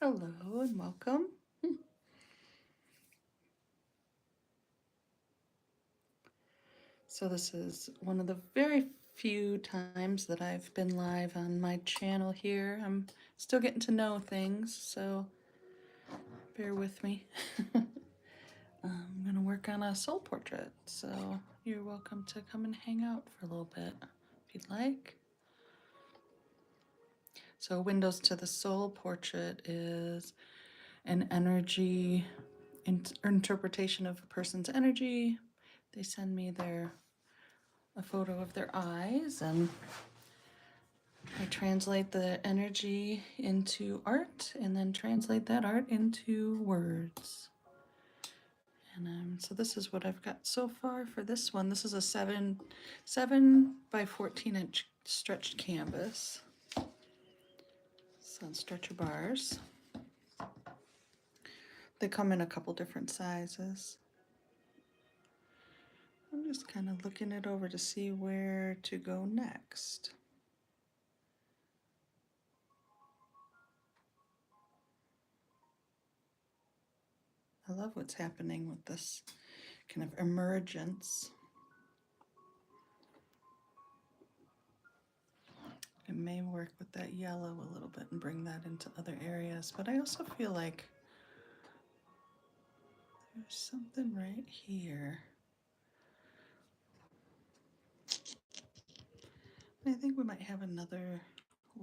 Hello and welcome. So this is one of the very few times that I've been live on my channel here. I'm still getting to know things, so bear with me. I'm gonna work on a soul portrait, so you're welcome to come and hang out for a little bit if you'd like. So Windows to the Soul portrait is an energy interpretation of a person's energy. They send me a photo of their eyes, and I translate the energy into art and then translate that art into words. And so this is what I've got so far for this one. This is a 7 by 14-inch stretched canvas. So stretcher bars. They come in a couple different sizes. I'm just kind of looking it over to see where to go next. I love what's happening with this kind of emergence. It may work with that yellow a little bit and bring that into other areas, but I also feel like there's something right here. I think we might have another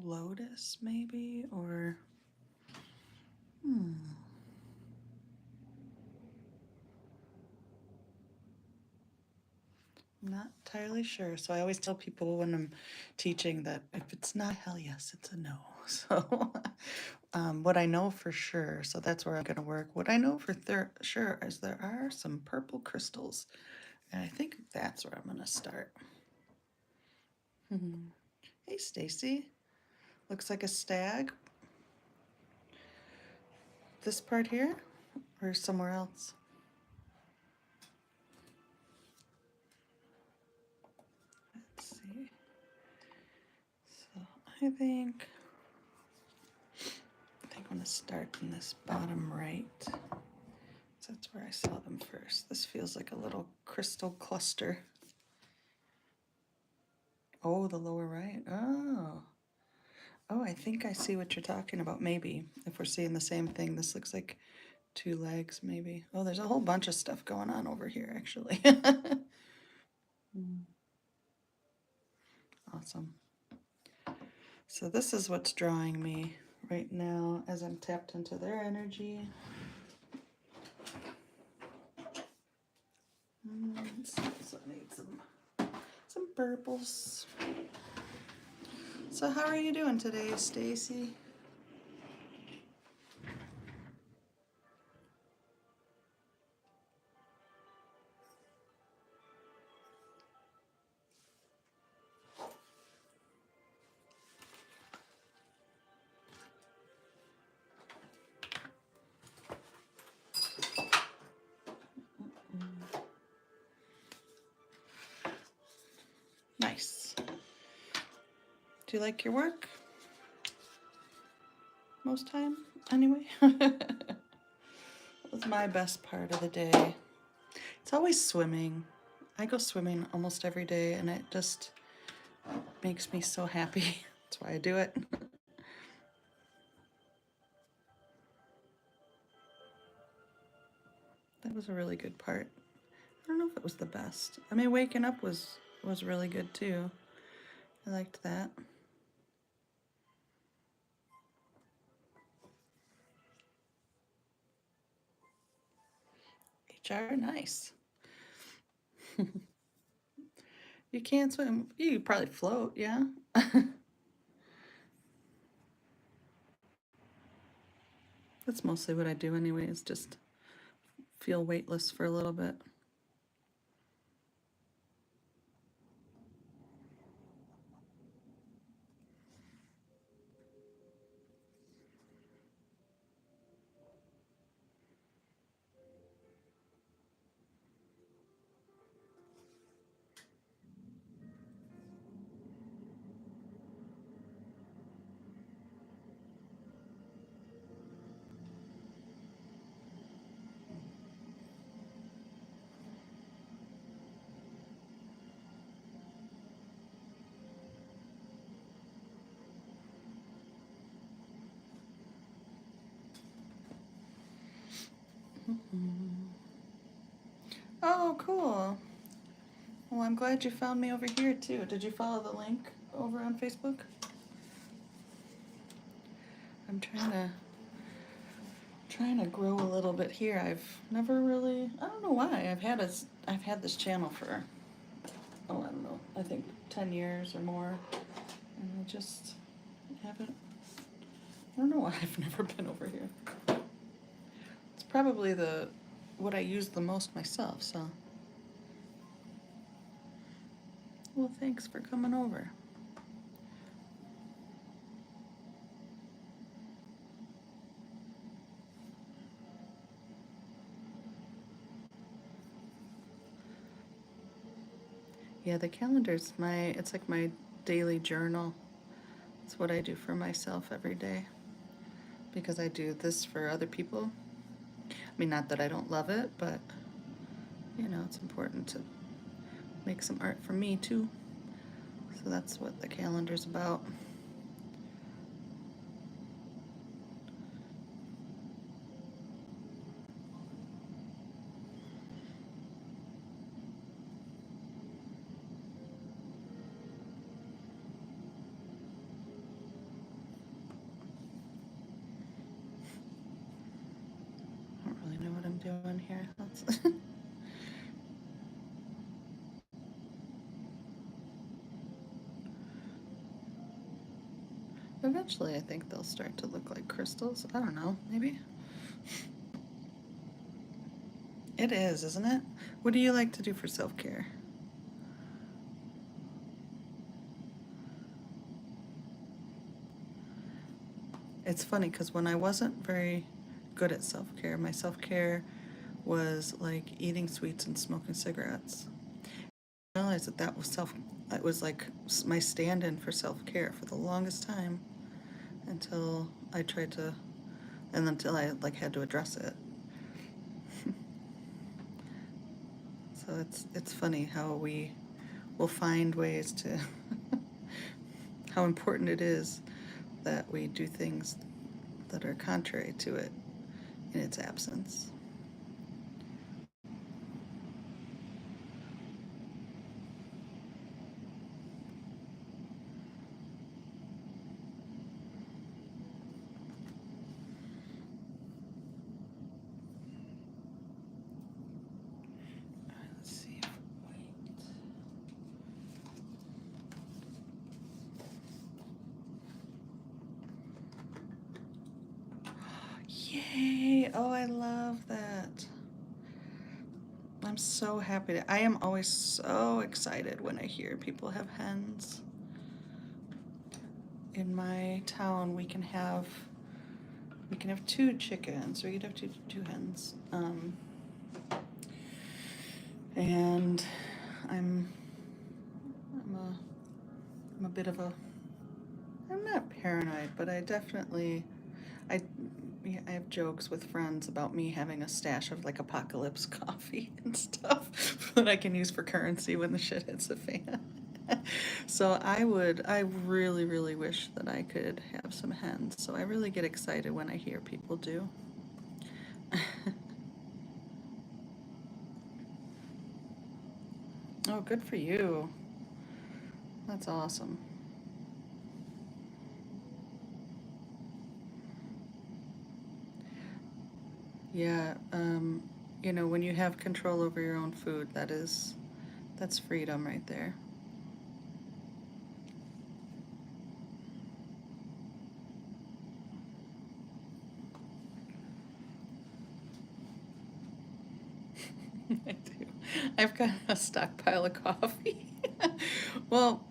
lotus maybe, or I'm not entirely sure. So I always tell people when I'm teaching that if it's not hell yes, it's a no. So what I know for sure, so that's where I'm going to work. What I know for sure is there are some purple crystals, and I think that's where I'm going to start. Hey, Stacy. Looks like a stag. This part here or somewhere else? Let's see. So I think I'm going to start in this bottom right. So that's where I saw them first. This feels like a little crystal cluster. Oh, the lower right. Oh. Oh, I think I see what you're talking about. Maybe if we're seeing the same thing, this looks like two legs, maybe. Oh, there's a whole bunch of stuff going on over here, actually. Awesome. So this is what's drawing me right now as I'm tapped into their energy. So I need some purples. So how are you doing today, Stacy? Nice. Do you like your work? Most time, anyway. That was my best part of the day. It's always swimming. I go swimming almost every day, and it just makes me so happy. That's why I do it. That was a really good part. I don't know if it was the best. I mean, waking up was really good too. I liked that. HR, nice. You can't swim. You could probably float, yeah. That's mostly what I do anyway, is just feel weightless for a little bit. Oh, cool. Well, I'm glad you found me over here too. Did you follow the link over on Facebook? I'm trying to grow a little bit here. I've never really, I don't know why. I've had this channel for, oh, I don't know, I think 10 years or more, and I just haven't, I don't know why I've never been over here. It's probably what I use the most myself, so. Well, thanks for coming over. Yeah, the calendar's it's like my daily journal. It's what I do for myself every day because I do this for other people. I mean, not that I don't love it, but it's important to make some art for me too. So that's what the calendar's about. I don't really know what I'm doing here. Eventually, I think they'll start to look like crystals. I don't know, maybe. It is, isn't it? What do you like to do for self-care? It's funny because when I wasn't very good at self-care, my self-care was like eating sweets and smoking cigarettes. I realized that it was like my stand-in for self-care for the longest time until I tried to, and until I like had to address it. So it's funny how we will find ways to, how important it is that we do things that are contrary to it in its absence. All right, let's see. Wait. Yay! Oh, I love that. I'm so happy I am always so excited when I hear people have hens. In my town, we can have two chickens, or we could have two hens. And I'm I'm a I'm a bit of a I'm not paranoid, but I yeah, I have jokes with friends about me having a stash of like apocalypse coffee and stuff that I can use for currency when the shit hits the fan. So I really, really wish that I could have some hens. So I really get excited when I hear people do. Oh, good for you. That's awesome. Yeah, when you have control over your own food, that's freedom right there. I do. I've got a stockpile of coffee. Well,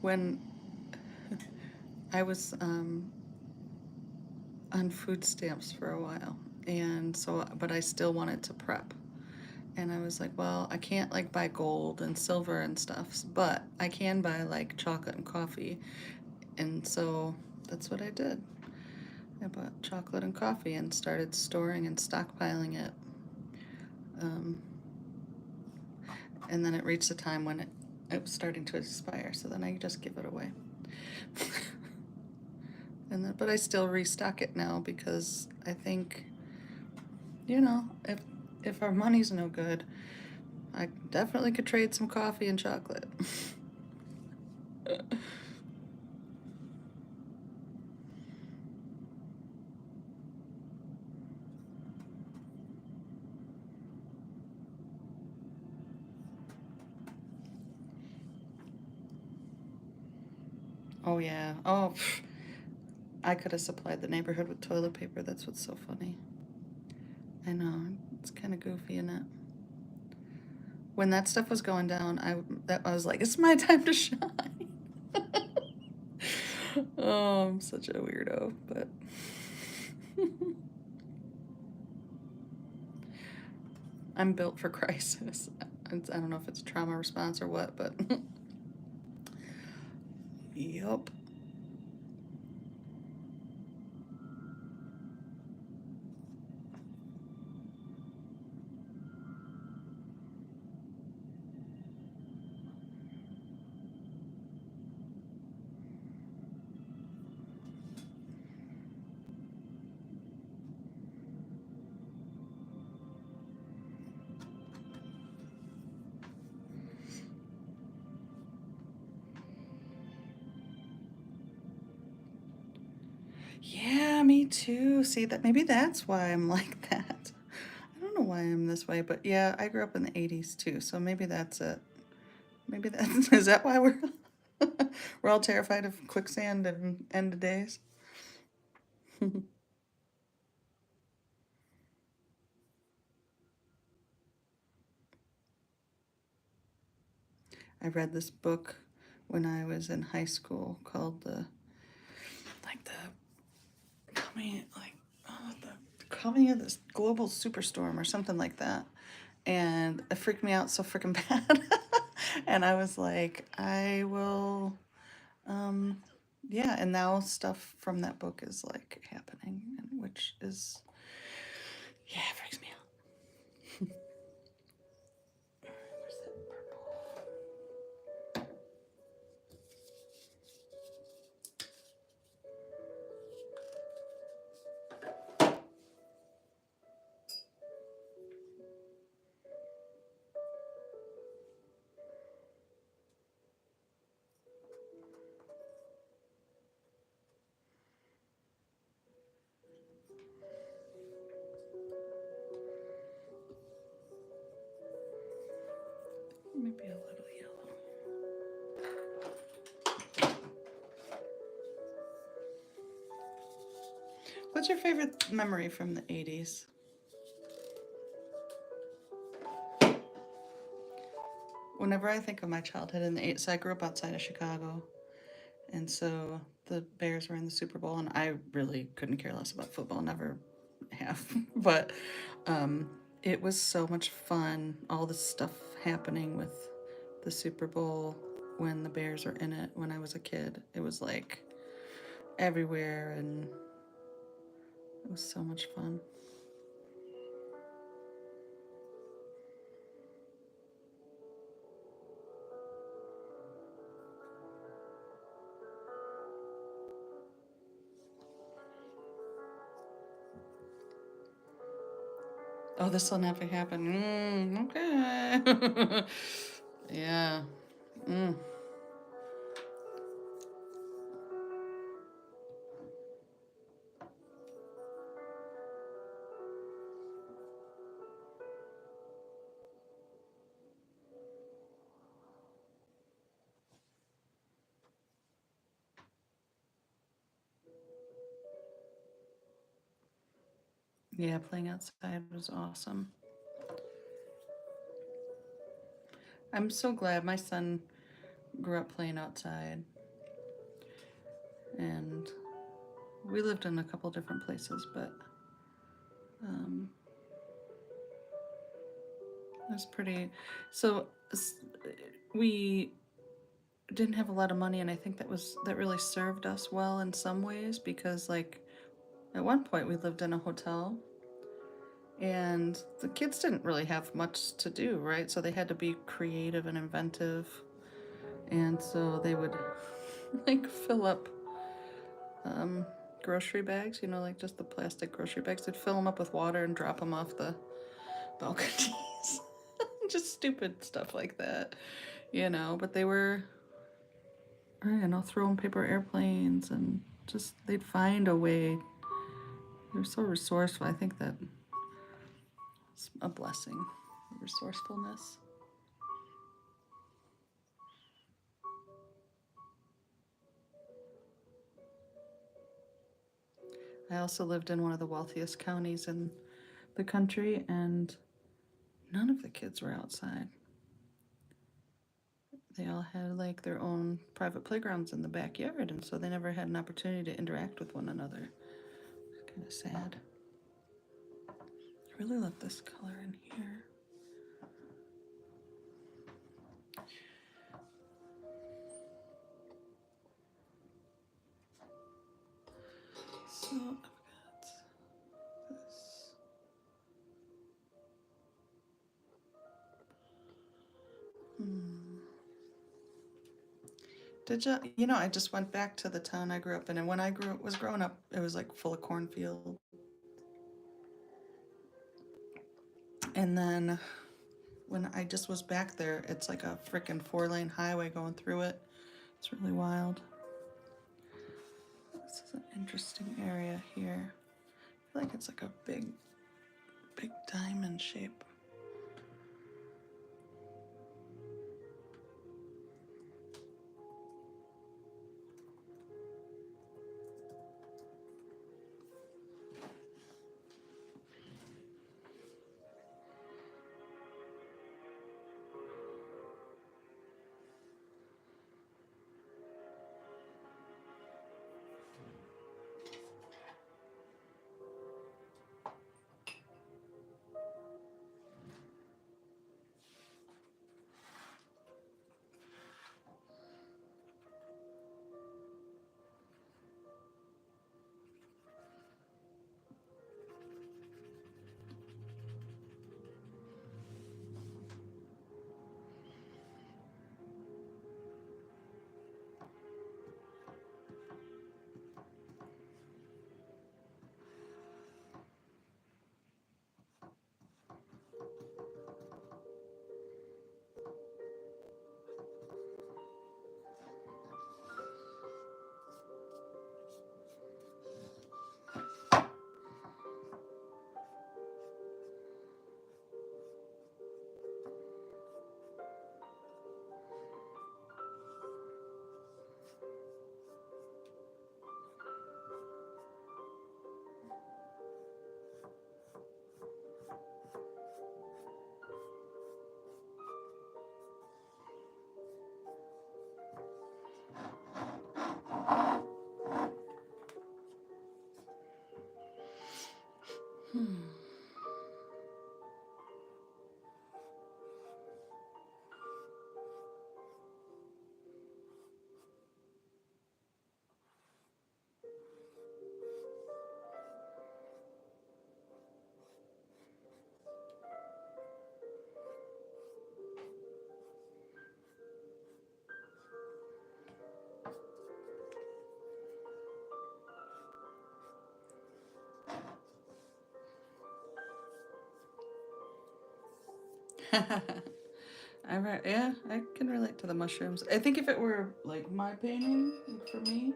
when I was on food stamps for a while, and so, but I still wanted to prep. And I was like, well, I can't like buy gold and silver and stuff, but I can buy like chocolate and coffee. And so that's what I did. I bought chocolate and coffee and started storing and stockpiling it. Um, and then it reached a time when it was starting to expire, so then I just give it away. But I still restock it now because I think, if if our money's no good, I definitely could trade some coffee and chocolate. Oh yeah. Oh, I could have supplied the neighborhood with toilet paper. That's what's so funny. I know. It's kind of goofy, isn't it? When that stuff was going down, I was like, it's my time to shine. Oh, I'm such a weirdo, but I'm built for crisis. I don't know if it's trauma response or what, but yup. Yeah, me too. See that maybe that's why I'm like that. I don't know why I'm this way, but yeah, I grew up in the 80s too, so maybe that's it. Maybe that's is that why we're we're all terrified of quicksand and end of days? I read this book when I was in high school called the the coming of this global superstorm or something like that, and it freaked me out so freaking bad. And I was like, I will, um, yeah. And now stuff from that book is like happening, which is yeah, it freaks me out. Where's that purple? Maybe a little yellow. What's your favorite memory from the 80s? Whenever I think of my childhood in the 80s, so I grew up outside of Chicago, and so the Bears were in the Super Bowl, and I really couldn't care less about football, never have. But um, it was so much fun, all this stuff happening with the Super Bowl when the Bears were in it when I was a kid. It was like everywhere, and it was so much fun. Oh, this will never happen. Okay. Yeah. Mm. Yeah, playing outside was awesome. I'm so glad my son grew up playing outside, and we lived in a couple different places, but um, it was pretty. So we didn't have a lot of money, and I think that really served us well in some ways because like at one point we lived in a hotel, and the kids didn't really have much to do, right? So they had to be creative and inventive, and so they would like fill up um, grocery bags, like just the plastic grocery bags. They'd fill them up with water and drop them off balconies. Just stupid stuff like that, but they were, throwing paper airplanes and just they'd find a way. They're so resourceful. I think that's a blessing, resourcefulness. I also lived in one of the wealthiest counties in the country, and none of the kids were outside. They all had like their own private playgrounds in the backyard, and so they never had an opportunity to interact with one another. It's kind of sad. I really love this color in here. So I've got this. Did you, I just went back to the town I grew up in, and when I was growing up, it was like full of cornfield. And then when I just was back there, it's like a freaking 4-lane highway going through it. It's really wild. This is an interesting area here. I feel like it's like a big diamond shape. Yeah, I can relate to the mushrooms. I think if it were like my painting, like for me,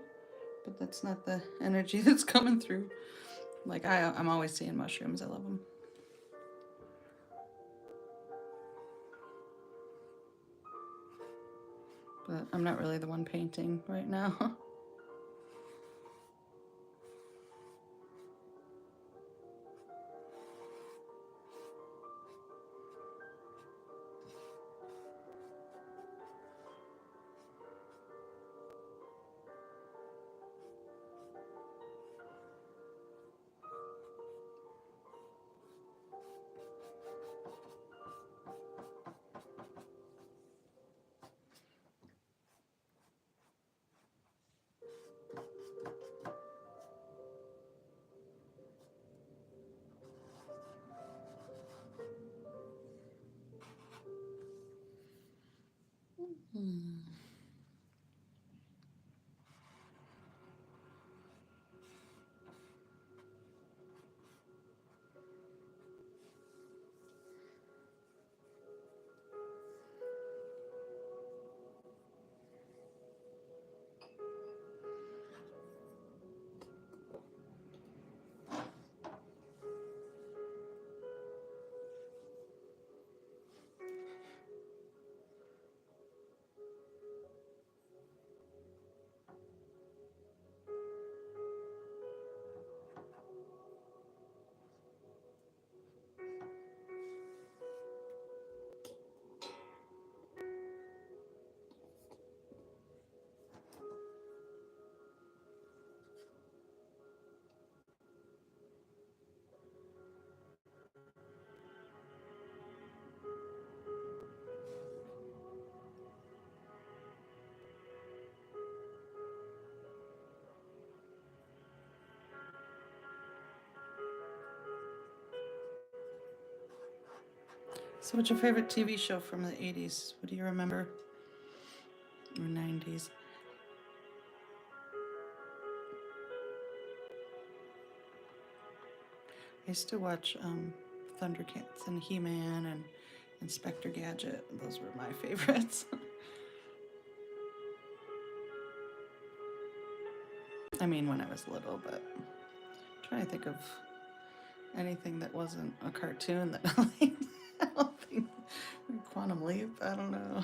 but that's not the energy that's coming through. Like I'm always seeing mushrooms. I love them. But I'm not really the one painting right now. So, what's your favorite TV show from the 80s? What do you remember? Or 90s? I used to watch Thundercats and He Man and Inspector Gadget. Those were my favorites. I mean, when I was little, but I'm trying to think of anything that wasn't a cartoon that I liked. I don't think Quantum Leap. I don't know.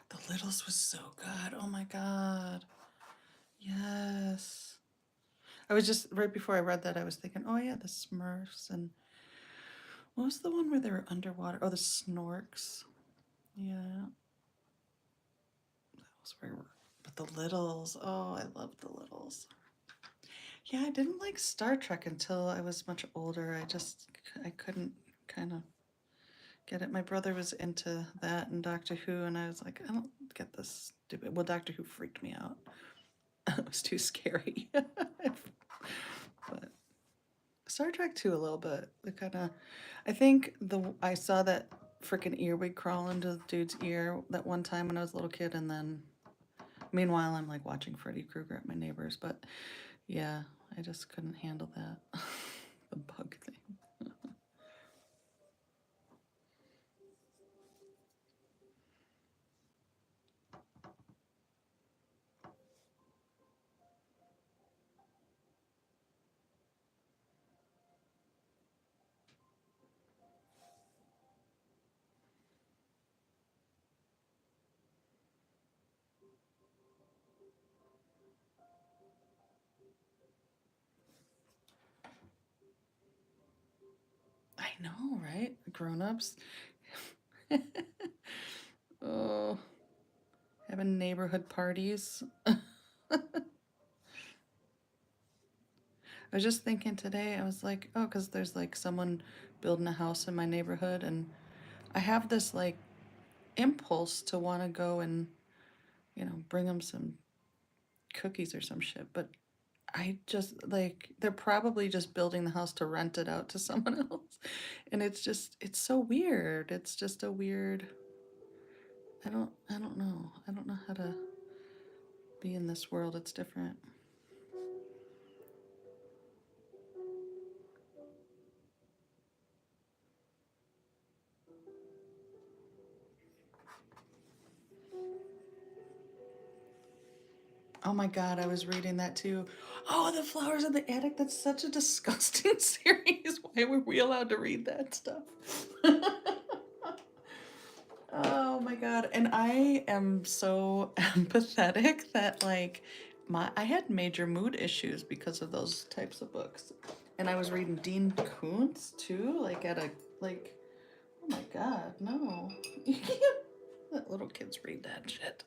The Littles was so good. Oh my god. Yes. I was just right before I read that I was thinking, oh yeah, the Smurfs and what was the one where they were underwater? Oh, the Snorks. Yeah, that was where. But the Littles. Oh, I love the Littles. Yeah, I didn't like Star Trek until I was much older. I couldn't kind of get it. My brother was into that and Doctor Who, and I was like, I don't get this stupid. Well, Doctor Who freaked me out. It was too scary. But Star Trek too, a little bit. The kind of, I think I saw that freaking earwig crawl into the dude's ear that one time when I was a little kid, and then meanwhile I'm like watching Freddy Krueger at my neighbor's. But yeah, I just couldn't handle that. The bug thing. I know, right? Grown-ups. Oh, having neighborhood parties. I was just thinking today, I was like, oh, because there's like someone building a house in my neighborhood, and I have this like impulse to want to go and, bring them some cookies or some shit. But I just like, they're probably just building the house to rent it out to someone else. And it's so weird. It's just a weird, I don't know. I don't know how to be in this world. It's different. Oh my God, I was reading that too. Oh, The Flowers in the Attic. That's such a disgusting series. Why were we allowed to read that stuff? Oh my God. And I am so empathetic that like I had major mood issues because of those types of books. And I was reading Dean Koontz too, like at a like oh my God, no. You can't let little kids read that shit.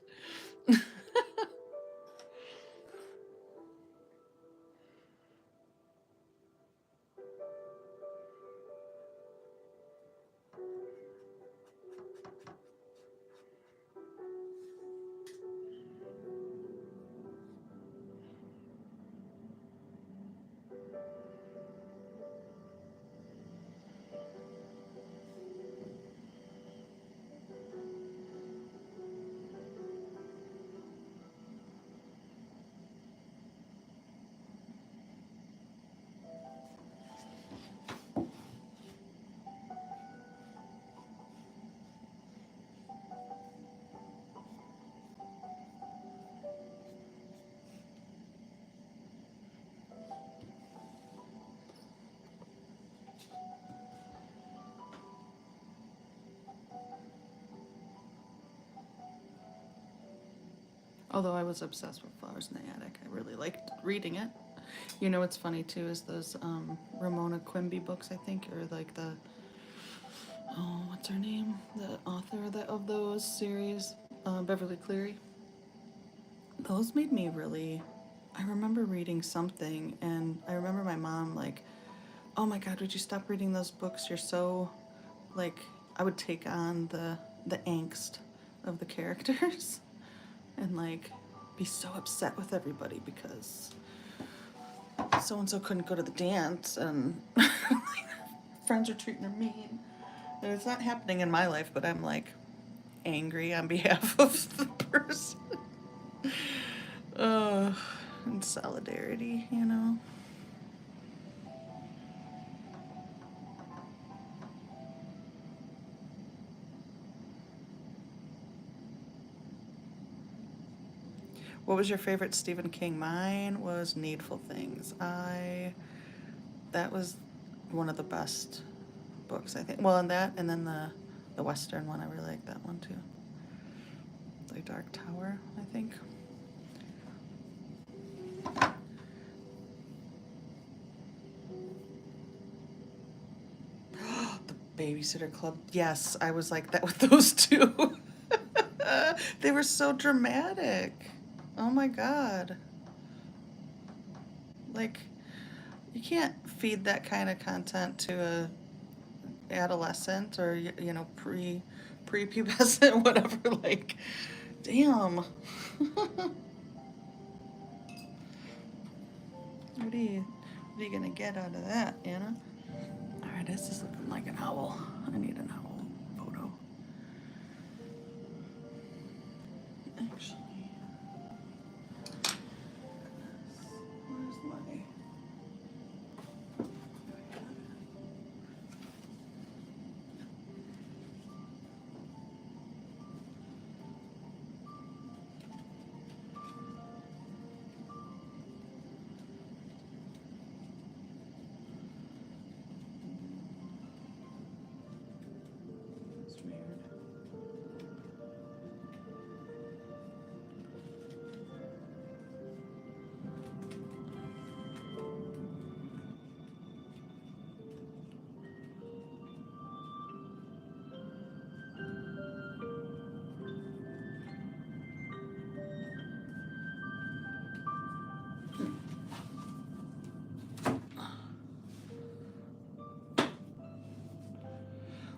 Although I was obsessed with Flowers in the Attic. I really liked reading it. You know what's funny too is those Ramona Quimby books, I think, or like the oh, what's her name? The author of those series, Beverly Cleary. Those made me really. I remember reading something, and I remember my mom like, "Oh my God, would you stop reading those books? You're so like." I would take on the angst of the characters, and like be so upset with everybody because so and so couldn't go to the dance, and friends are treating her mean. And it's not happening in my life, but I'm like angry on behalf of the person. Uh, in solidarity, you know? What was your favorite Stephen King? Mine was Needful Things. That was one of the best books, I think. Well, and that, and then the Western one, I really like that one too. The Dark Tower, I think. The Babysitter Club. Yes, I was like that with those two. They were so dramatic. Oh my God. Like, you can't feed that kind of content to a adolescent or you know prepubescent whatever. Like, damn. What are you gonna get out of that, Anna? All right, this is looking like an owl. I need an owl photo. Actually, where's my? It's weird.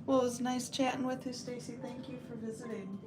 Well, it was nice chatting with you, Stacy. Thank you for visiting.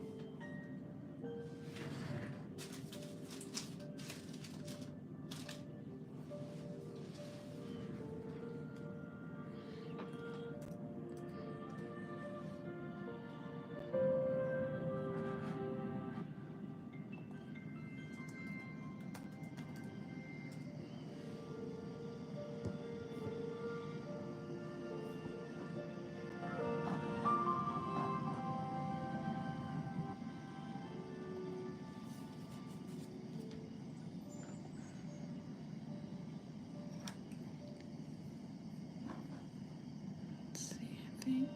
Let's see, I think.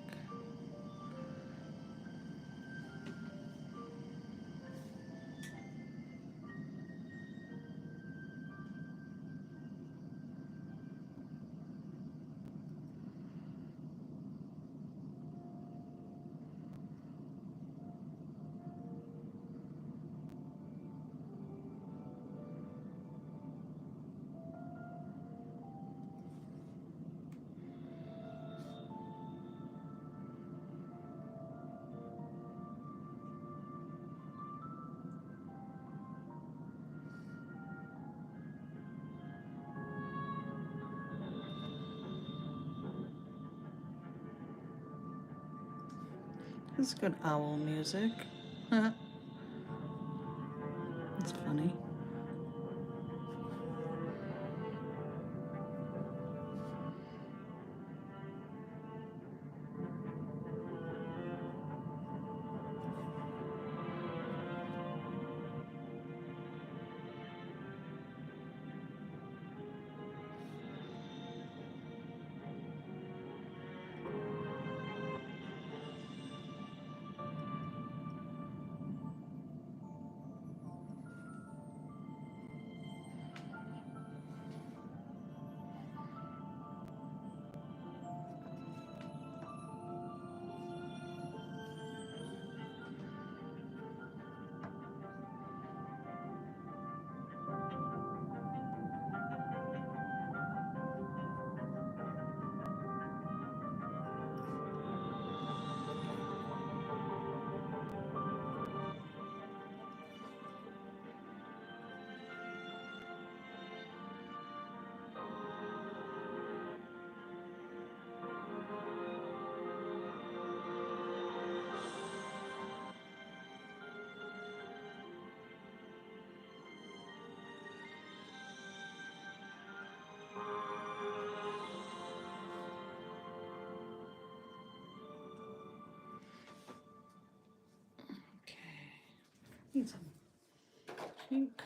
This is good owl music. It's funny. Need some pink.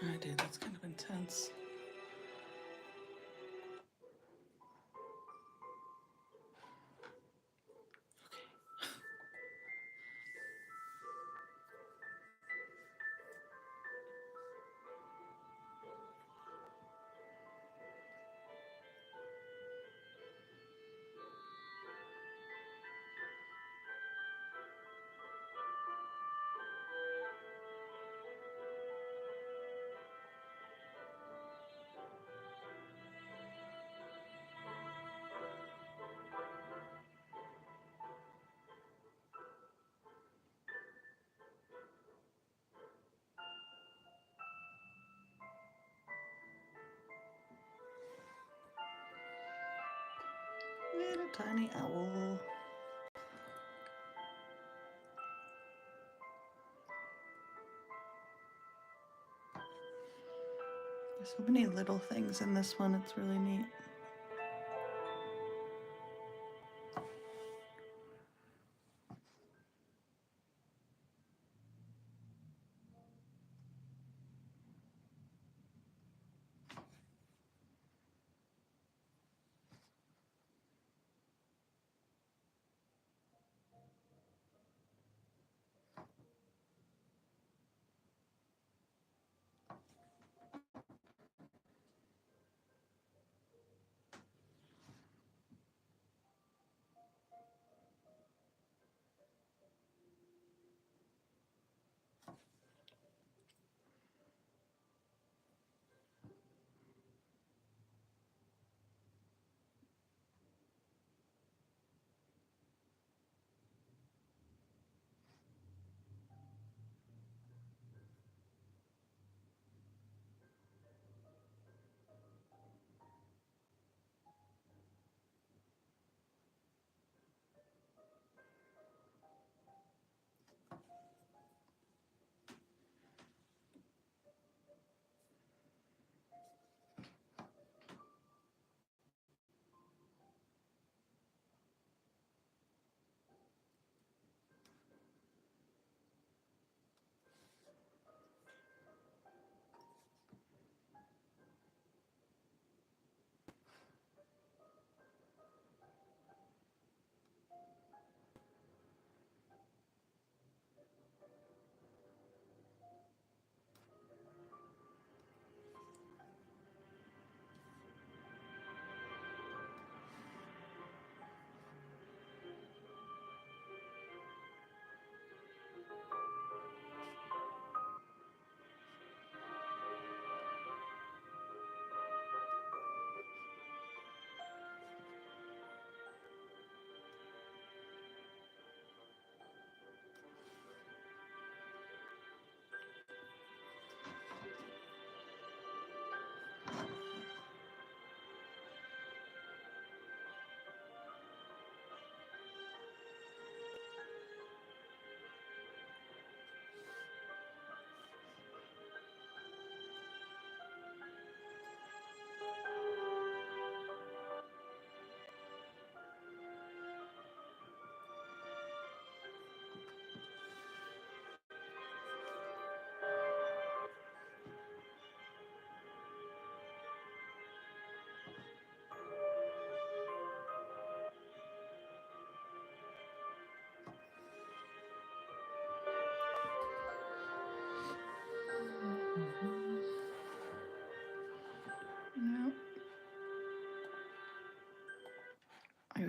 I did. That's kind of intense. Little tiny owl. There's so many little things in this one. It's really neat.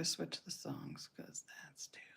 to switch the songs because that's too